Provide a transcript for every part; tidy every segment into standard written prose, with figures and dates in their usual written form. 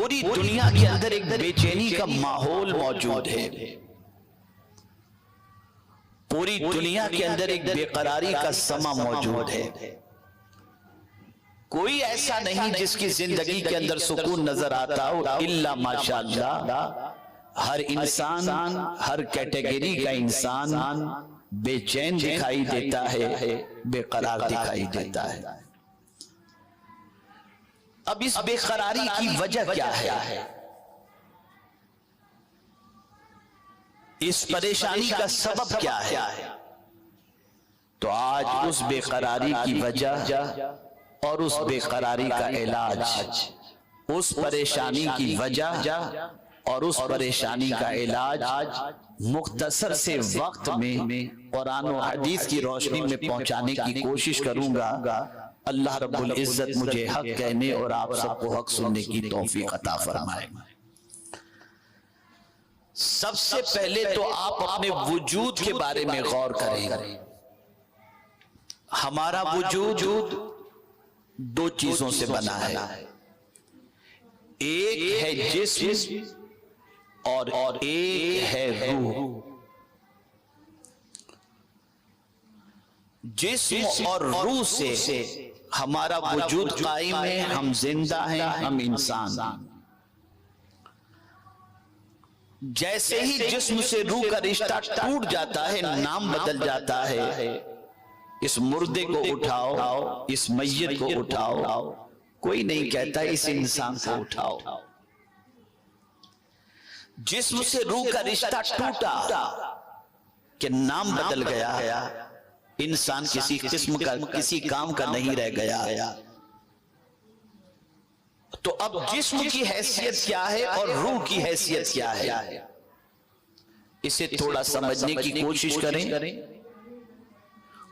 پوری دنیا کے اندر ایک بے چینی کا ماحول موجود ہے، پوری دنیا کے اندر ایک بے قراری کا سما موجود ہے۔ کوئی ایسا نہیں جس کی زندگی کے اندر سکون نظر آتا ہو الا ماشاءاللہ۔ ہر انسان، ہر کیٹیگری کا انسان بے چین دکھائی دیتا ہے، بے قرار دکھائی دیتا ہے۔ اب اس بے قراری کی وجہ کیا ہے؟ اس پریشانی کا سبب کیا ہے؟ تو آج اس بے قراری کی وجہ اور اس بے قراری کا علاج، اس پریشانی کی وجہ اور اس پریشانی کا علاج مختصر سے وقت میں قرآن و حدیث کی روشنی میں پہنچانے کی کوشش کروں گا۔ اللہ رب العزت مجھے حق کہنے اور آپ سب کو حق سننے کی توفیق عطا فرمائے۔ سب سے پہلے تو آپ اپنے وجود کے بارے میں غور کریں۔ ہمارا وجود دو چیزوں سے بنا ہے، ایک ہے جسم اور ایک ہے روح۔ جسم اور روح سے ہمارا وجود قائم ہے، ہم زندہ ہیں، ہم انسان ہیں۔ جیسے ہی جسم سے روح کا رشتہ ٹوٹ جاتا ہے، نام بدل جاتا ہے، اس مردے کو اٹھاؤ، اس میت کو اٹھاؤ، کوئی نہیں کہتا اس انسان کو اٹھاؤ۔ جسم سے روح کا رشتہ ٹوٹا کہ نام بدل گیا، انسان کسی قسم کا، کسی کام کا نہیں رہ گیا۔ تو اب جسم کی حیثیت کیا ہے اور روح کی حیثیت کیا ہے؟ اسے تھوڑا سمجھنے کی کوشش کریں۔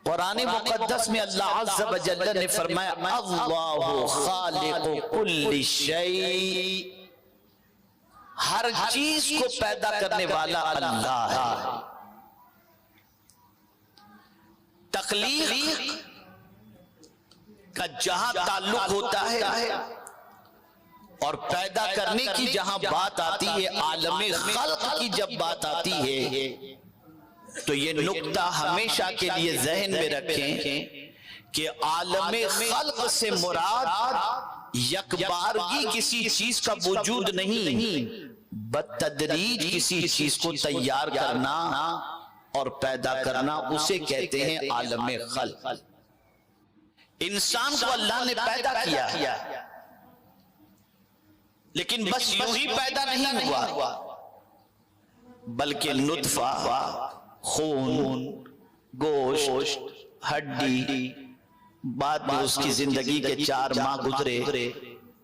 قرآن مقدس میں اللہ عز و جل نے فرمایا اللہ خالق کل شیء، ہر چیز کو پیدا کرنے والا اللہ ہے۔ تخلیق کا جہاں تعلق ہوتا ہے اور پیدا کرنے کی جہاں بات آتی ہے، عالم خلق کی جب بات آتی ہے، تو یہ نقطہ ہمیشہ کے لیے ذہن میں رکھیں کہ عالم خلق سے مراد یکبارگی کسی چیز کا وجود نہیں، بتدریج کسی چیز کو تیار کرنا اور پیدا کرنا، اسے کہتے ہیں عالم خلق۔ انسان کو اللہ نے پیدا کیا، لیکن بس یوں ہی پیدا نہیں ہوا، بلکہ نطفہ، خون، گوشت، ہڈی، بعد میں اس کی زندگی کے 4 ماہ گزرے،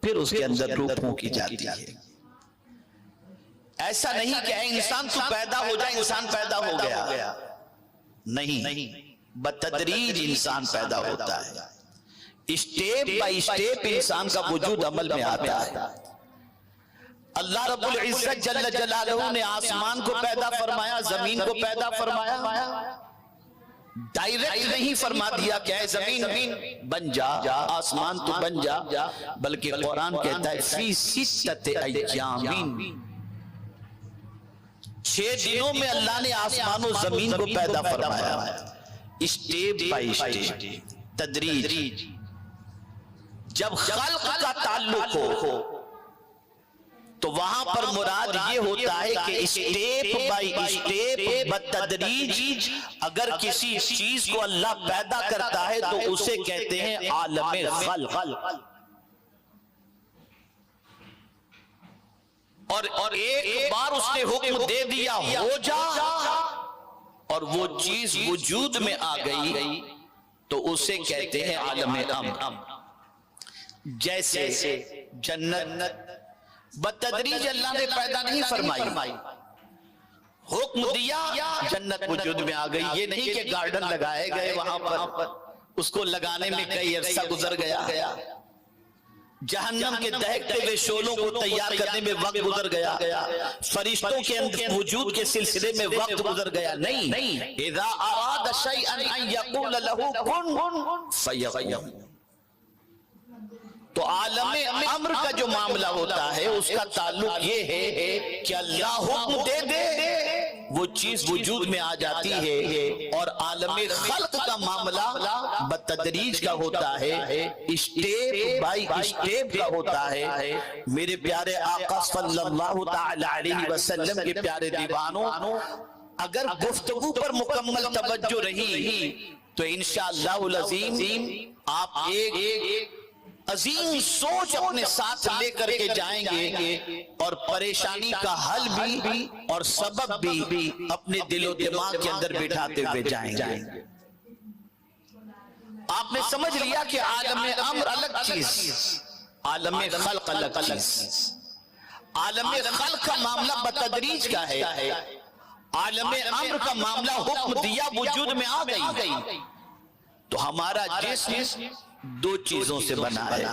پھر اس کے اندر روح پھونکی جاتی ہے۔ ایسا نہیں کہ انسان تو پیدا ہو جائے، انسان پیدا ہو گیا، نہیں، بتدریج انسان پیدا ہوتا ہے، اسٹیپ بائی اسٹیپ انسان کا وجود عمل میں آتا ہے۔ اللہ رب العزت جل جلالہ نے آسمان کو پیدا فرمایا، زمین کو پیدا فرمایا، ڈائریکٹ نہیں فرما دیا کہ اے زمین بن جا، آسمان تو بن جا، بلکہ قرآن کہتا ہے فی 6 ایام، 6 دنوں میں اللہ نے آسمان و زمین کو پیدا فرمایا، اسٹیپ بائی اسٹیپ، تدریج۔ جب خلق کا تعلق ہو تو وہاں پر مراد یہ ہوتا ہے کہ اسٹیپ بائی اسٹیپ، بتدریج اگر کسی چیز کو اللہ پیدا کرتا ہے تو اسے کہتے ہیں عالم خلق۔ اور ایک بار اس نے حکم دے دیا ہو جا اور وہ چیز وجود میں آ گئی تو اسے کہتے ہیں عالم امر۔ جیسے جنت بتدریج اللہ نے پیدا نہیں فرمائی، حکم دیا جنت وجود میں آ گئی۔ یہ نہیں کہ گارڈن لگائے گئے، وہاں پر اس کو لگانے میں کئی عرصہ گزر گیا، جہنم کے دہکتے ہوئے شعلوں کو تیار کرنے میں وقت گزر گیا، فرشتوں کے اندر وجود کے سلسلے میں وقت گزر گیا، نہیں۔ اذا اراد شیئا ان یقول له کن فیکون، تو عالم امر کا جو معاملہ ہوتا ہے اس کا تعلق یہ ہے کہ اللہ حکم دے دے وہ چیز وجود میں آ جاتی ہے، اور عالم خلق کا معاملہ بتدریج کا ہوتا ہے، اسٹیپ بائی اسٹیپ کا ہوتا ہے۔ میرے پیارے آقا صلی اللہ تعالی علیہ وسلم کے پیارے دیوانوں، اگر گفتگو پر مکمل توجہ رہی تو انشاءاللہ العظیم آپ ایک عظیم سوچ اپنے ساتھ لے کر کے جائیں گے، اور پریشانی کا حل بھی اور سبب بھی اپنے دل و دماغ کے اندر بٹھاتے ہوئے جائیں گے۔ آپ نے سمجھ لیا کہ عالم امر الگ چیز، عالم خلق الگ چیز۔ عالم خلق کا معاملہ بتدریج کا ہے، عالم امر کا معاملہ حکم دیا وجود میں آ گئی۔ تو ہمارا جسم دو چیزوں سے بنا ہے،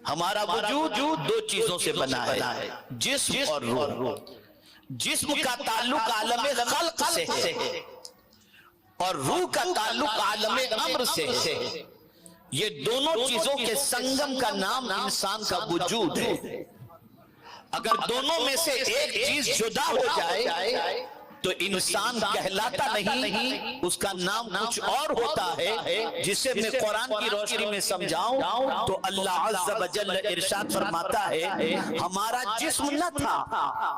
ہمارا وجود دو چیزوں سے بنا ہے، جسم اور روح۔ جسم کا تعلق عالم خلق سے ہے اور روح کا تعلق عالم امر سے ہے۔ یہ دونوں چیزوں کے سنگم کا نام انسان کا وجود ہے۔ اگر دونوں میں سے ایک چیز جدا ہو جائے تو انسان کہلاتا نہیں، اس کا نام کچھ اور ہوتا ہے، جسے میں قرآن کی روشنی میں سمجھاؤں تو اللہ عز و جل ارشاد فرماتا ہے ہمارا جسم نہ تھا،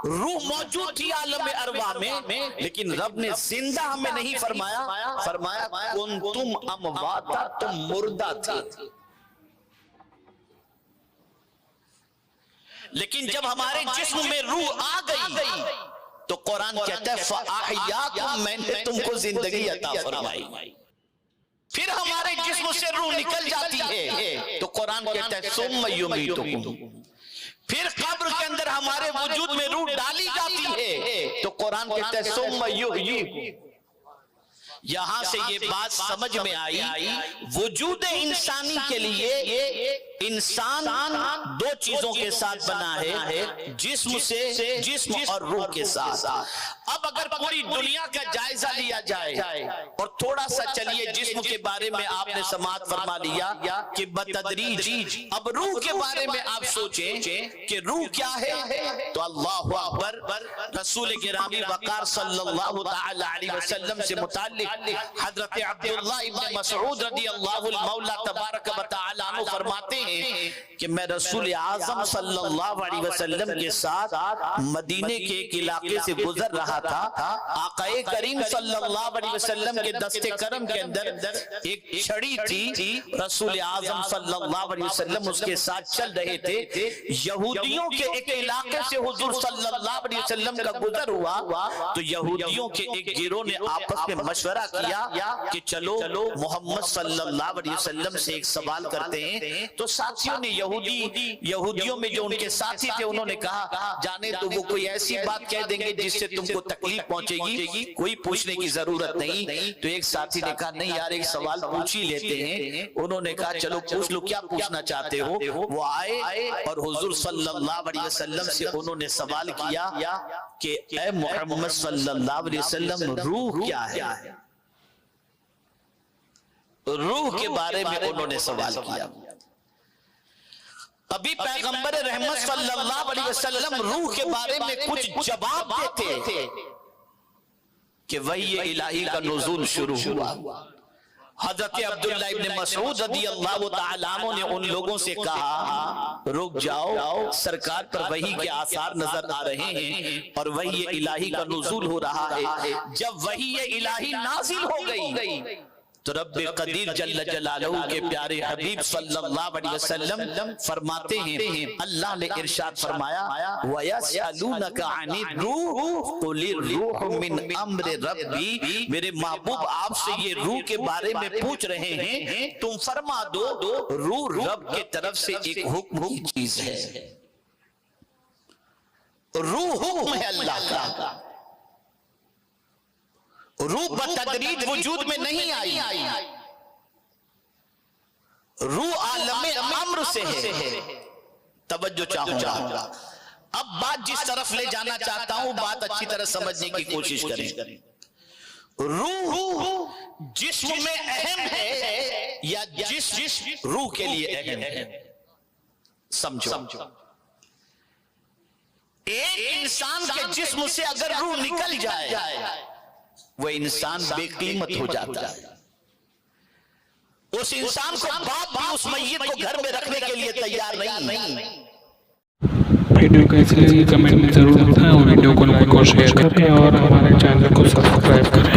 روح موجود تھی عالم ارواح میں، لیکن رب نے زندہ ہمیں نہیں فرمایا کنتم امواتا، تم مردہ تھے۔ لیکن جب ہمارے جسم میں روح آ گئی تو قرآن کہتا ہے فَأَحْيَاكُمْ، میں نے تم کو زندگی عطا فرمائی۔ پھر ہمارے جسم سے روح نکل جاتی ہے تو قرآن کہتا ہے ثُمَّ يُمِيتُكُمْ۔ پھر قبر کے اندر ہمارے وجود میں روح ڈالی جاتی ہے تو قرآن کہتا ہے ثُمَّ يُحْيِيكُمْ۔ یہاں سے یہ بات سمجھ میں آئی، وجود انسانی کے لیے انسان دو چیزوں کے ساتھ بنا ہے، جسم اور روح کے ساتھ۔ اب اگر پوری دنیا کا جائزہ لیا جائے اور تھوڑا سا چلیے جسم کے بارے میں آپ نے سماعت فرما لیا کہ بتدریج، اب روح کے بارے میں آپ سوچیں کہ روح کیا ہے تو اللہ اکبر، رسول گرامی وقار صلی اللہ تعالی علیہ وسلم سے متعلق حضرت عبداللہ ابن مسعود رضی اللہ المولا تبارک و تعالی عنہ فرماتے ہیں کہ میں رسول اعظم صلی اللہ علیہ وسلم کے ساتھ مدینے کے ایک علاقے سے گزر رہا تھا۔ آقا کریم صلی اللہ علیہ وسلم کے دست کرم کے اندر ایک چھڑی تھی، رسول اعظم صلی اللہ علیہ وسلم اس کے ساتھ چل رہے تھے۔ یہودیوں کے ایک علاقے سے حضور صلی اللہ علیہ وسلم کا گزر ہوا تو یہودیوں کے ایک گروہ نے آپس میں مشورہ کیا کہ چلو محمد صلی اللہ علیہ وسلم سے ایک سوال کرتے ہیں۔ تو ساتھیوں نے یہودیوں میں جو ان کے ساتھی تھے انہوں نے کہا جانے تو وہ کوئی ایسی بات کہہ دیں گے جس سے تم کو تکلیف پہنچے گی، کوئی پوچھنے کی ضرورت نہیں۔ تو ایک ساتھی نے کہا نہیں یار ایک سوال پوچھ ہی لیتے ہیں۔ انہوں نے کہا چلو پوچھ لو، کیا پوچھنا چاہتے ہو؟ وہ آئے اور حضور صلی اللہ علیہ وسلم سے انہوں نے سوال کیا کہ اے محمد صلی اللہ علیہ وسلم روح کیا ہے؟ روح کے بارے میں انہوں نے سوال کیا۔ ابھی پیغمبر رحمت صلی اللہ علیہ وسلم روح کے بارے میں کچھ جواب دیتے تھے کہ وحی الہی کا نزول شروع ہوا۔ حضرت عبداللہ ابن مسعود رضی اللہ تعالیٰ عنہ نے ان لوگوں سے کہا رک جاؤ، سرکار پر وحی کے آثار نظر آ رہے ہیں اور وحی الہی کا نزول ہو رہا ہے۔ جب وحی الہی نازل ہو گئی تو رب قدیر جل جلالہ کے پیارے حبیب صلی اللہ علیہ وسلم فرماتے ہیں اللہ نے ارشاد فرمایا وَيَسْأَلُونَكَ عَنِ الرُّوحِ قُلِ الرُّوحُ مِنْ أَمْرِ رَبِّي، میرے محبوب آپ سے یہ روح کے بارے میں پوچھ رہے ہیں، تم فرما دو روح رب کے طرف سے ایک حکم کی چیز ہے۔ روح حکم ہے اللہ کا، روح بتدریج وجود میں نہیں آئی، روح عالم امر سے ہے۔ توجہ چاہوں گا، اب بات جس طرف لے جانا چاہتا ہوں بات اچھی طرح سمجھنے کی کوشش کریں۔ روح جسم میں اہم ہے یا جس روح کے لیے اہم ہے. سمجھو، ایک انسان کے جسم سے اگر روح نکل جائے وہ انسان بے قیمت ہو جاتا ہے. اس انسان کو باپ بھی اس میت کو گھر میں رکھنے کے لیے تیار نہیں. ویڈیو کیسی لگی کمنٹ میں ضرور بتائیں، اور ویڈیو کو لائک اور شیئر کریں، اور ہمارے چینل کو سبسکرائب کریں.